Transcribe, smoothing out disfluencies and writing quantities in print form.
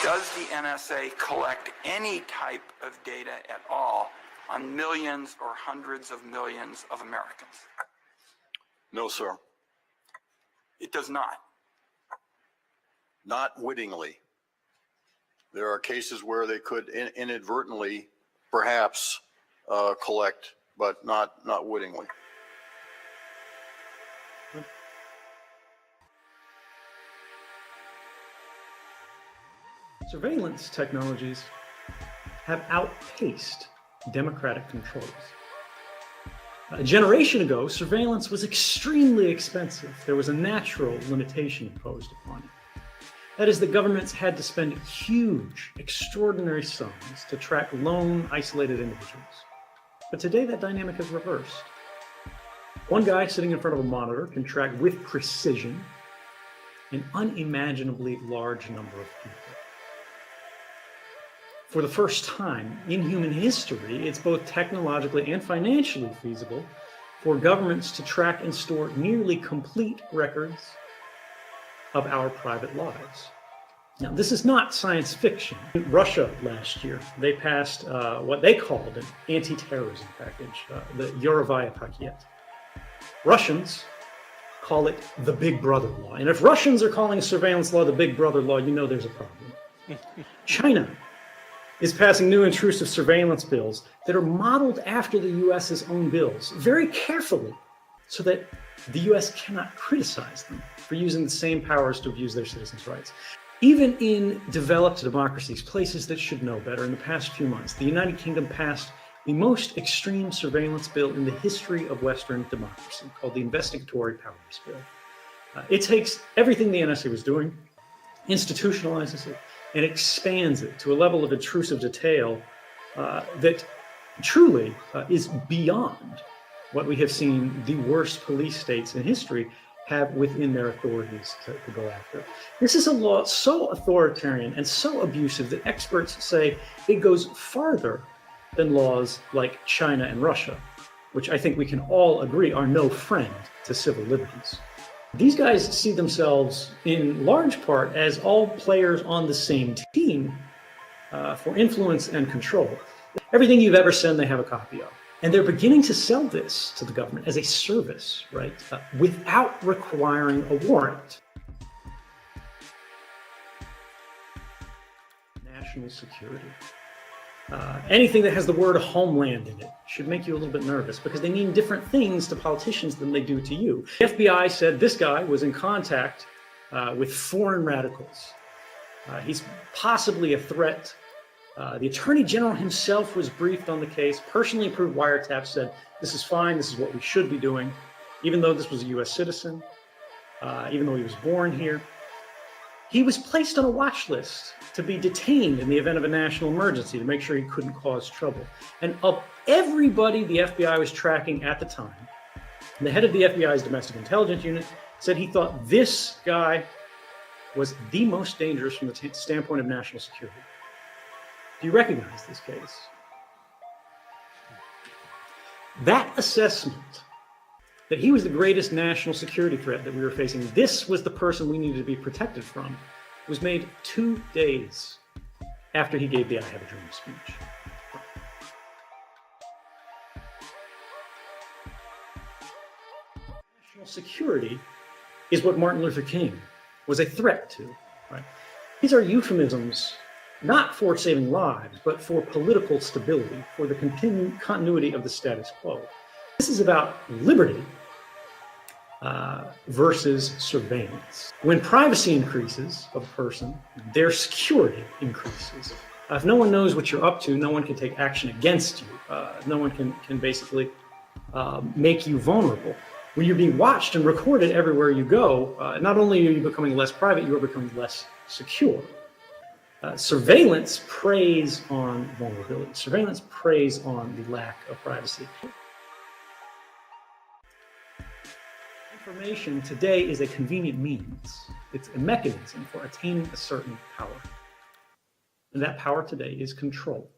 Does the NSA collect any type of data at all on millions or hundreds of millions of Americans? No, sir. It does not. Not wittingly. There are cases where they could inadvertently, perhaps, collect, but not wittingly. Surveillance technologies have outpaced democratic controls. A generation ago, surveillance was extremely expensive. There was a natural limitation imposed upon it. That is, the governments had to spend huge, extraordinary sums to track lone, isolated individuals. But today, that dynamic is reversed. One guy sitting in front of a monitor can track with precision an unimaginably large number of people. For the first time in human history, it's both technologically and financially feasible for governments to track and store nearly complete records of our private lives. Now, this is not science fiction. In Russia last year, they passed what they called an anti-terrorism package, the Yurovaya Paket. Russians call it the Big Brother law. And if Russians are calling a surveillance law the Big Brother law, you know there's a problem. China is passing new intrusive surveillance bills that are modeled after the US's own bills very carefully so that the US cannot criticize them for using the same powers to abuse their citizens' rights. Even in developed democracies, places that should know better, in the past few months, the United Kingdom passed the most extreme surveillance bill in the history of Western democracy, called the Investigatory Powers Bill. It takes everything the NSA was doing, institutionalizes it, and expands it to a level of intrusive detail that truly is beyond what we have seen the worst police states in history have within their authorities to go after. This is a law so authoritarian and so abusive that experts say it goes farther than laws like China and Russia, which I think we can all agree are no friend to civil liberties. These guys see themselves in large part as all players on the same team for influence and control. Everything you've ever sent, they have a copy of. And they're beginning to sell this to the government as a service, right? Without requiring a warrant. National security. Anything that has the word homeland in it should make you a little bit nervous because they mean different things to politicians than they do to you. The FBI said this guy was in contact with foreign radicals. He's possibly a threat. The Attorney General himself was briefed on the case. Personally approved wiretaps said, this is fine, this is what we should be doing, even though this was a US citizen, even though he was born here. He was placed on a watch list to be detained in the event of a national emergency to make sure he couldn't cause trouble. And of everybody the FBI was tracking at the time, the head of the FBI's domestic intelligence unit said he thought this guy was the most dangerous from the standpoint of national security. Do you recognize this case? That assessment that he was the greatest national security threat that we were facing, this was the person we needed to be protected from, was made 2 days after he gave the I Have a Dream speech. National security is what Martin Luther King was a threat to, right? These are euphemisms not for saving lives, but for political stability, for the continuity of the status quo. This is about liberty versus surveillance. When privacy increases of a person, their security increases. If no one knows what you're up to, no one can take action against you. No one can basically make you vulnerable. When you're being watched and recorded everywhere you go, not only are you becoming less private, you are becoming less secure. Surveillance preys on vulnerability. Surveillance preys on the lack of privacy. Information today is a convenient means. It's a mechanism for attaining a certain power. And that power today is control.